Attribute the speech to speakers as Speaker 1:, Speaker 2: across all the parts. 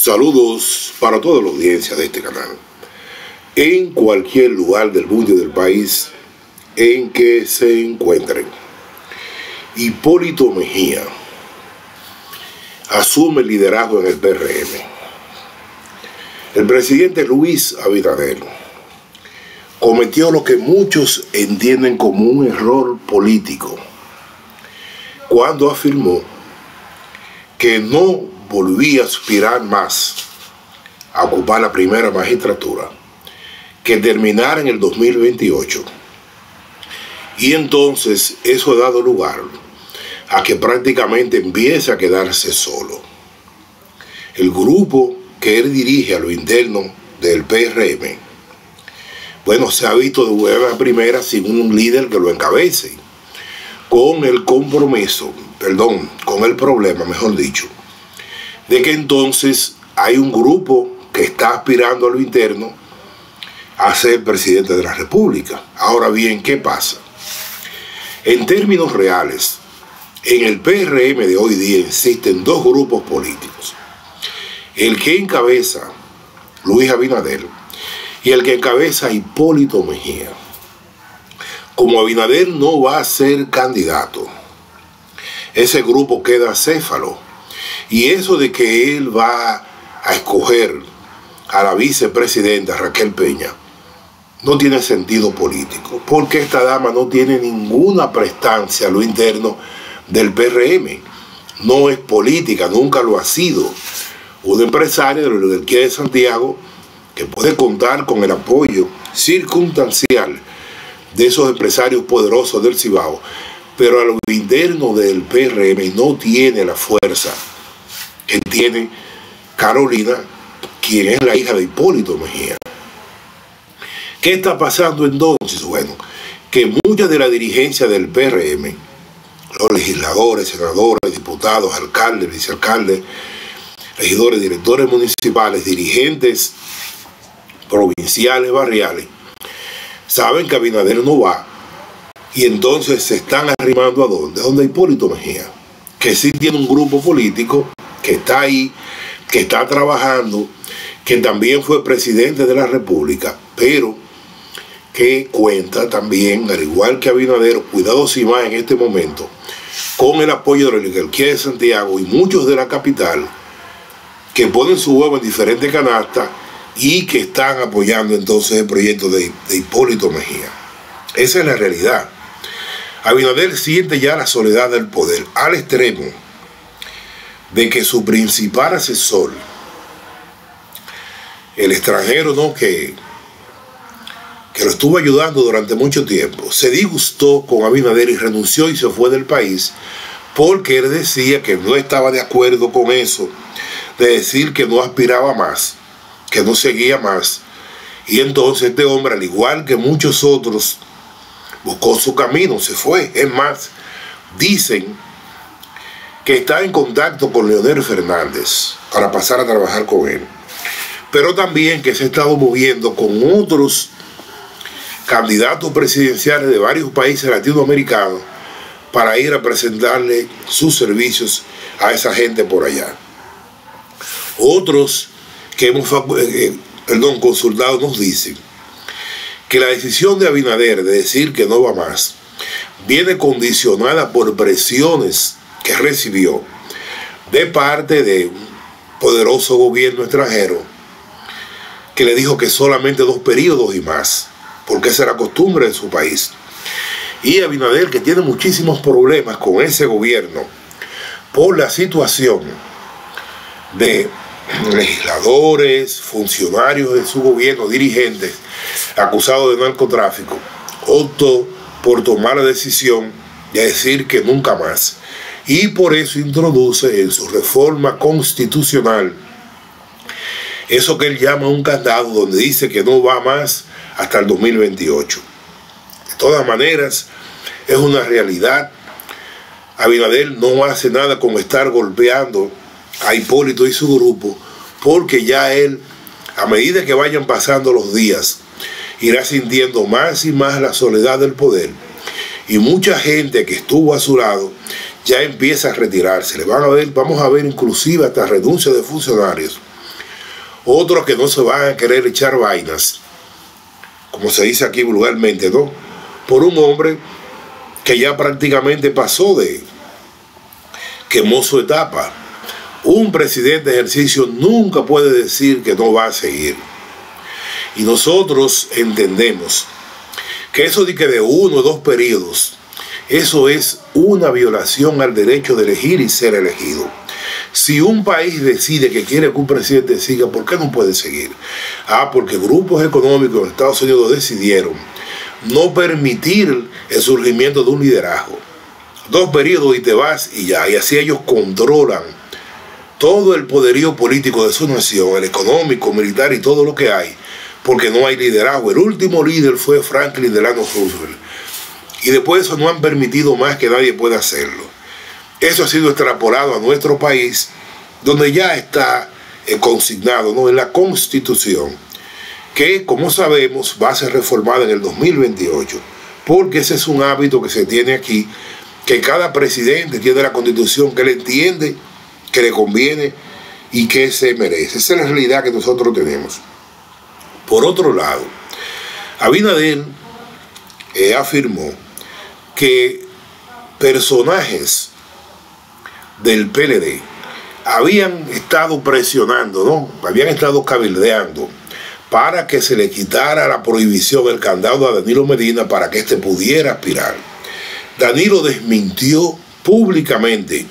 Speaker 1: Saludos para toda la audiencia de este canal. En cualquier lugar del mundo y del país en que se encuentren, Hipólito Mejía asume el liderazgo en el PRM. El presidente Luis Abinader cometió lo que muchos entienden como un error político cuando afirmó que no volvía a aspirar más a ocupar la primera magistratura que terminar en el 2028. Y entonces eso ha dado lugar a que prácticamente empiece a quedarse solo. El grupo que él dirige a lo interno del PRM, bueno, se ha visto de buena primera sin un líder que lo encabece, con el problema, mejor dicho, de que entonces hay un grupo que está aspirando a lo interno a ser presidente de la República. Ahora bien, ¿qué pasa? En términos reales, en el PRM de hoy día existen dos grupos políticos: el que encabeza Luis Abinader y el que encabeza Hipólito Mejía. Como Abinader no va a ser candidato, ese grupo queda acéfalo. Y eso de que él va a escoger a la vicepresidenta Raquel Peña no tiene sentido político, porque esta dama no tiene ninguna prestancia a lo interno del PRM. No es política, nunca lo ha sido. Un empresario de la Oligarquía de Santiago que puede contar con el apoyo circunstancial de esos empresarios poderosos del Cibao, pero a lo interno del PRM no tiene la fuerza que tiene Carolina, quien es la hija de Hipólito Mejía. ¿Qué está pasando entonces? Bueno, que mucha de la dirigencia del PRM, los legisladores, senadores, diputados, alcaldes, vicealcaldes, regidores, directores municipales, dirigentes provinciales, barriales, saben que Abinader no va, y entonces se están arrimando ¿a dónde? Donde Hipólito Mejía, que sí tiene un grupo político que está ahí, que está trabajando, que también fue presidente de la República, pero que cuenta también, al igual que Abinader, cuidados y más en este momento, con el apoyo de la Oligarquía de Santiago y muchos de la capital, que ponen su huevo en diferentes canastas y que están apoyando entonces el proyecto de Hipólito Mejía. Esa es la realidad. Abinader siente ya la soledad del poder, al extremo de que su principal asesor, el extranjero que lo estuvo ayudando durante mucho tiempo, se disgustó con Abinader y renunció y se fue del país, porque él decía que no estaba de acuerdo con eso, de decir que no aspiraba más, que no seguía más. Y entonces este hombre, al igual que muchos otros, buscó su camino, se fue. Es más, dicen que está en contacto con Leonel Fernández para pasar a trabajar con él, pero también que se ha estado moviendo con otros candidatos presidenciales de varios países latinoamericanos para ir a presentarle sus servicios a esa gente por allá. Otros que hemos consultado nos dicen que la decisión de Abinader de decir que no va más viene condicionada por presiones que recibió de parte de un poderoso gobierno extranjero que le dijo que solamente 2 periodos y más, porque esa era costumbre en su país. Y Abinader, que tiene muchísimos problemas con ese gobierno por la situación de legisladores, funcionarios de su gobierno, dirigentes acusados de narcotráfico, optó por tomar la decisión de decir que nunca más. Y por eso introduce en su reforma constitucional eso que él llama un candado, donde dice que no va más hasta el 2028. De todas maneras, es una realidad. Abinader no hace nada con estar golpeando a Hipólito y su grupo, porque ya él, a medida que vayan pasando los días, irá sintiendo más y más la soledad del poder, y mucha gente que estuvo a su lado ya empieza a retirarse. Vamos a ver inclusive hasta renuncia de funcionarios otros que no se van a querer echar vainas, como se dice aquí vulgarmente, ¿no? Por un hombre que ya prácticamente pasó de quemó su etapa. Un presidente de ejercicio nunca puede decir que no va a seguir. Y nosotros entendemos que eso de que de 1 o 2 periodos, eso es una violación al derecho de elegir y ser elegido. Si un país decide que quiere que un presidente siga, ¿por qué no puede seguir? Porque grupos económicos de Estados Unidos decidieron no permitir el surgimiento de un liderazgo. 2 periodos y te vas y ya. Y así ellos controlan todo el poderío político de su nación, el económico, militar y todo lo que hay, porque no hay liderazgo. El último líder fue Franklin Delano Roosevelt. Y después de eso no han permitido más que nadie pueda hacerlo. Eso ha sido extrapolado a nuestro país, donde ya está consignado, ¿no?, en la Constitución, que, como sabemos, va a ser reformada en el 2028, porque ese es un hábito que se tiene aquí, que cada presidente tiene la Constitución que le entiende, que le conviene y que se merece. Esa es la realidad que nosotros tenemos. Por otro lado, Abinader afirmó que personajes del PLD habían estado presionando, ¿no?, habían estado cabildeando para que se le quitara la prohibición del candado a Danilo Medina para que éste pudiera aspirar. Danilo desmintió públicamente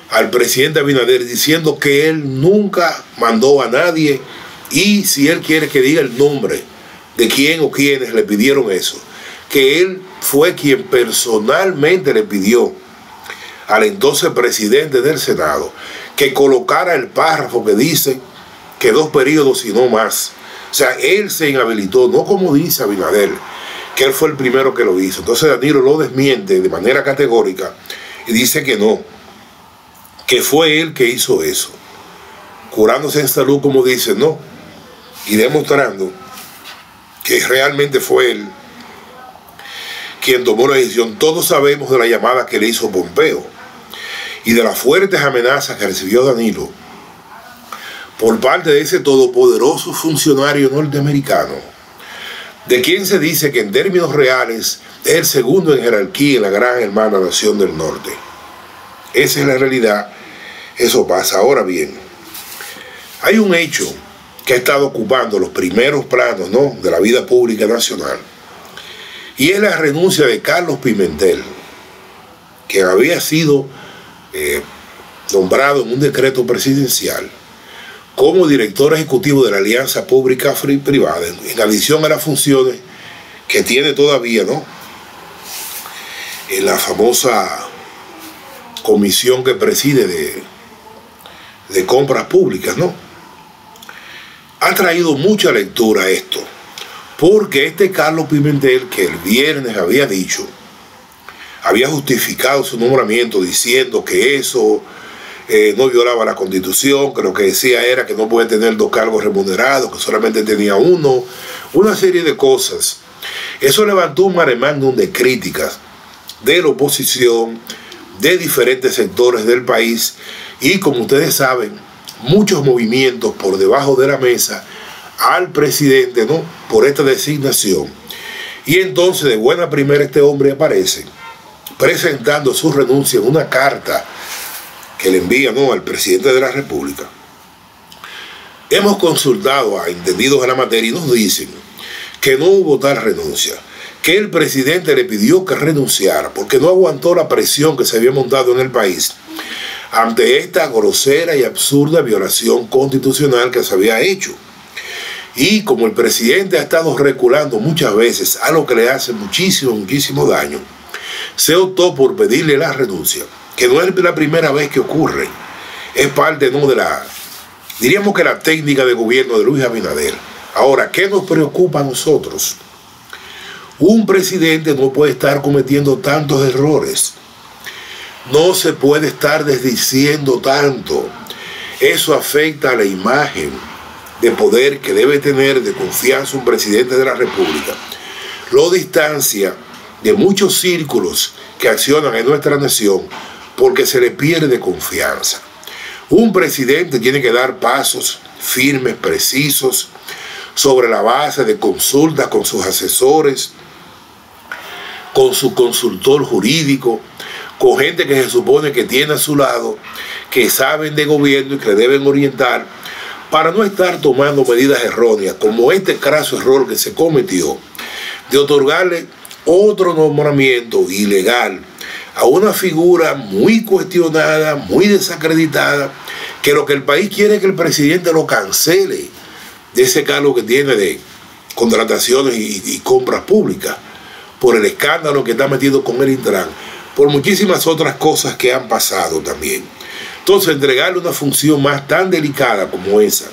Speaker 1: al presidente Abinader diciendo que él nunca mandó a nadie, y si él quiere que diga el nombre de quién o quiénes le pidieron eso, que él fue quien personalmente le pidió al entonces presidente del Senado que colocara el párrafo que dice que 2 periodos y no más. O sea, él se inhabilitó, no como dice Abinader, que él fue el primero que lo hizo. Entonces Danilo lo desmiente de manera categórica y dice que no, que fue él que hizo eso, curándose en salud, como dice, no, y demostrando que realmente fue él quien tomó la decisión. Todos sabemos de la llamada que le hizo Pompeo y de las fuertes amenazas que recibió Danilo por parte de ese todopoderoso funcionario norteamericano, de quien se dice que en términos reales es el segundo en jerarquía en la gran hermana nación del norte. Esa es la realidad, eso pasa. Ahora bien, hay un hecho que ha estado ocupando los primeros planos, ¿no?, de la vida pública nacional, y es la renuncia de Carlos Pimentel, que había sido nombrado en un decreto presidencial como director ejecutivo de la Alianza Pública-Privada, en adición a las funciones que tiene todavía, ¿no?, en la famosa comisión que preside de compras públicas, ¿no? Ha traído mucha lectura a esto, porque este Carlos Pimentel, que el viernes había dicho, había justificado su nombramiento diciendo que eso no violaba la Constitución, que lo que decía era que no puede tener 2 cargos remunerados, que solamente tenía uno, una serie de cosas. Eso levantó un mare magnum de críticas de la oposición, de diferentes sectores del país, y como ustedes saben, muchos movimientos por debajo de la mesa al presidente, ¿no?, por esta designación. Y entonces, de buena primera, este hombre aparece presentando su renuncia en una carta que le envía, ¿no?, al presidente de la República. Hemos consultado a entendidos de la materia y nos dicen que no hubo tal renuncia, que el presidente le pidió que renunciara porque no aguantó la presión que se había montado en el país ante esta grosera y absurda violación constitucional que se había hecho. Y como el presidente ha estado reculando muchas veces, a lo que le hace muchísimo daño, se optó por pedirle la renuncia, que no es la primera vez que ocurre. Es parte, ¿no?, de diríamos que la técnica de gobierno de Luis Abinader. Ahora, ¿qué nos preocupa a nosotros? Un presidente no puede estar cometiendo tantos errores. No se puede estar desdiciendo tanto. Eso afecta a la imagen de poder que debe tener, de confianza, un presidente de la República. Lo distancia de muchos círculos que accionan en nuestra nación porque se le pierde confianza. Un presidente tiene que dar pasos firmes, precisos, sobre la base de consultas con sus asesores, con su consultor jurídico, con gente que se supone que tiene a su lado, que saben de gobierno y que le deben orientar, para no estar tomando medidas erróneas, como este craso error que se cometió, de otorgarle otro nombramiento ilegal a una figura muy cuestionada, muy desacreditada, que lo que el país quiere es que el presidente lo cancele de ese cargo que tiene de contrataciones y compras públicas, por el escándalo que está metido con el Intran, por muchísimas otras cosas que han pasado también. Entonces, entregarle una función más tan delicada como esa,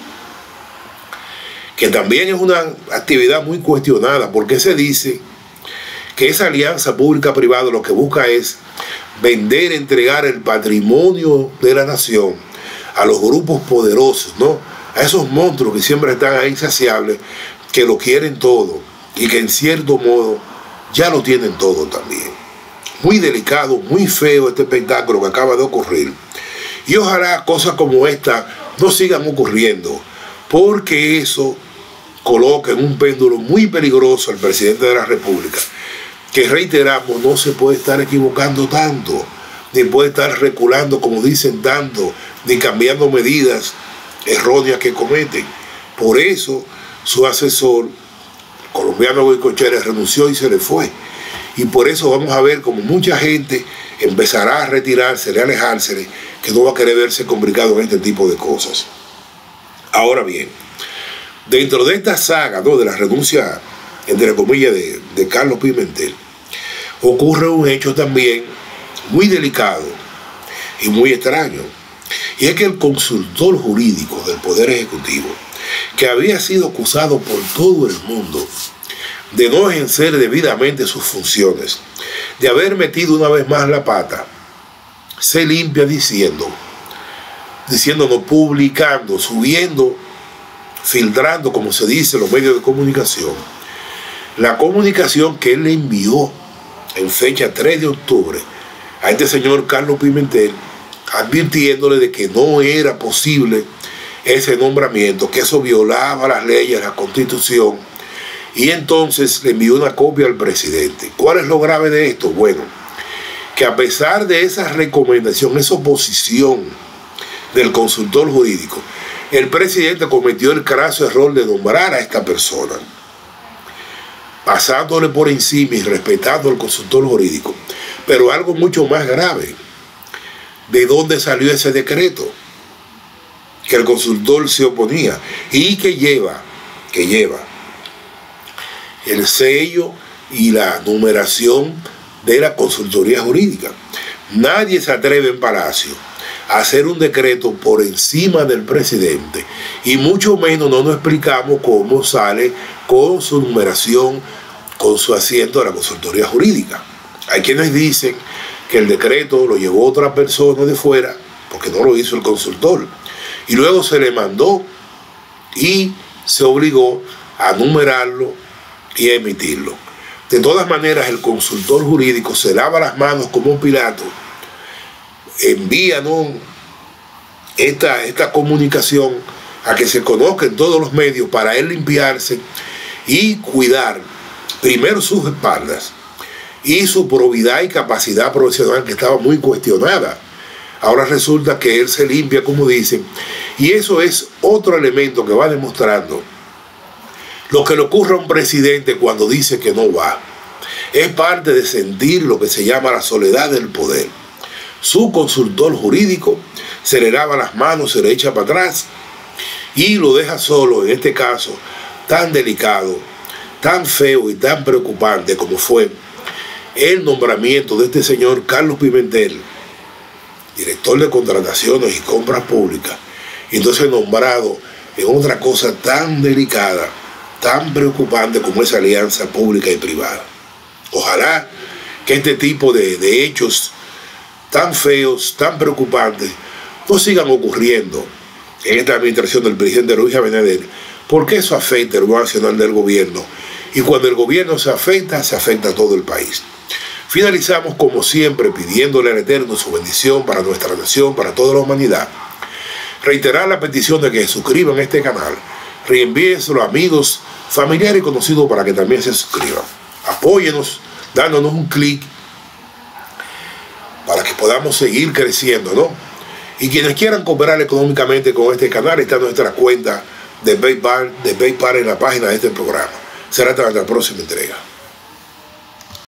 Speaker 1: que también es una actividad muy cuestionada, porque se dice que esa alianza pública-privada lo que busca es vender, entregar el patrimonio de la nación a los grupos poderosos, ¿no? A esos monstruos que siempre están ahí insaciables, que lo quieren todo y que en cierto modo ya lo tienen todo también. Muy delicado, muy feo este espectáculo que acaba de ocurrir. Y ojalá cosas como esta no sigan ocurriendo, porque eso coloca en un péndulo muy peligroso al presidente de la República, que reiteramos, no se puede estar equivocando tanto, ni puede estar reculando como dicen tanto, ni cambiando medidas erróneas que cometen. Por eso su asesor, colombiano Goycochea, renunció y se le fue. Y por eso vamos a ver como mucha gente empezará a retirarse, a alejarse, que no va a querer verse complicado en este tipo de cosas. Ahora bien, dentro de esta saga, ¿no?, de la renuncia, entre comillas, de Carlos Pimentel, ocurre un hecho también muy delicado y muy extraño. Y es que el consultor jurídico del Poder Ejecutivo, que había sido acusado por todo el mundo de no ejercer debidamente sus funciones, de haber metido una vez más la pata, se limpia diciéndonos, publicando, subiendo, filtrando, como se dice en los medios de comunicación, la comunicación que él le envió en fecha 3 de octubre a este señor Carlos Pimentel, advirtiéndole de que no era posible ese nombramiento, que eso violaba las leyes, la Constitución, y entonces le envió una copia al presidente. ¿Cuál es lo grave de esto? Bueno, que a pesar de esa recomendación, esa oposición del consultor jurídico, el presidente cometió el craso error de nombrar a esta persona, pasándole por encima y respetando al consultor jurídico. Pero algo mucho más grave, ¿de dónde salió ese decreto? Que el consultor se oponía y que lleva el sello y la numeración de la consultoría jurídica. Nadie se atreve en Palacio a hacer un decreto por encima del presidente, y mucho menos no nos explicamos cómo sale con su numeración, con su asiento de la consultoría jurídica. Hay quienes dicen que el decreto lo llevó otra persona de fuera porque no lo hizo el consultor, y luego se le mandó y se obligó a numerarlo y a emitirlo. De todas maneras, el consultor jurídico se lava las manos como un Pilato, envía, ¿no?, esta comunicación a que se conozca en todos los medios para él limpiarse y cuidar primero sus espaldas y su probidad y capacidad profesional, que estaba muy cuestionada. Ahora resulta que él se limpia, como dicen, y eso es otro elemento que va demostrando lo que le ocurre a un presidente cuando dice que no va. Es parte de sentir lo que se llama la soledad del poder. Su consultor jurídico se le lava las manos, se le echa para atrás y lo deja solo, en este caso tan delicado, tan feo y tan preocupante como fue el nombramiento de este señor Carlos Pimentel, director de contrataciones y compras públicas, y entonces nombrado en otra cosa tan delicada, tan preocupante como esa alianza pública y privada. Ojalá que este tipo de hechos tan feos, tan preocupantes, no sigan ocurriendo en esta administración del presidente Luis Abinader, porque eso afecta el gobierno nacional del gobierno, y cuando el gobierno se afecta a todo el país. Finalizamos como siempre pidiéndole al Eterno su bendición para nuestra nación, para toda la humanidad, reiterar la petición de que se suscriban a este canal, reenvíenselo a amigos, familiares y conocidos para que también se suscriban. Apóyenos dándonos un clic para que podamos seguir creciendo, ¿no? Y quienes quieran cooperar económicamente con este canal, está nuestra cuenta de PayPal en la página de este programa. Será hasta la próxima entrega.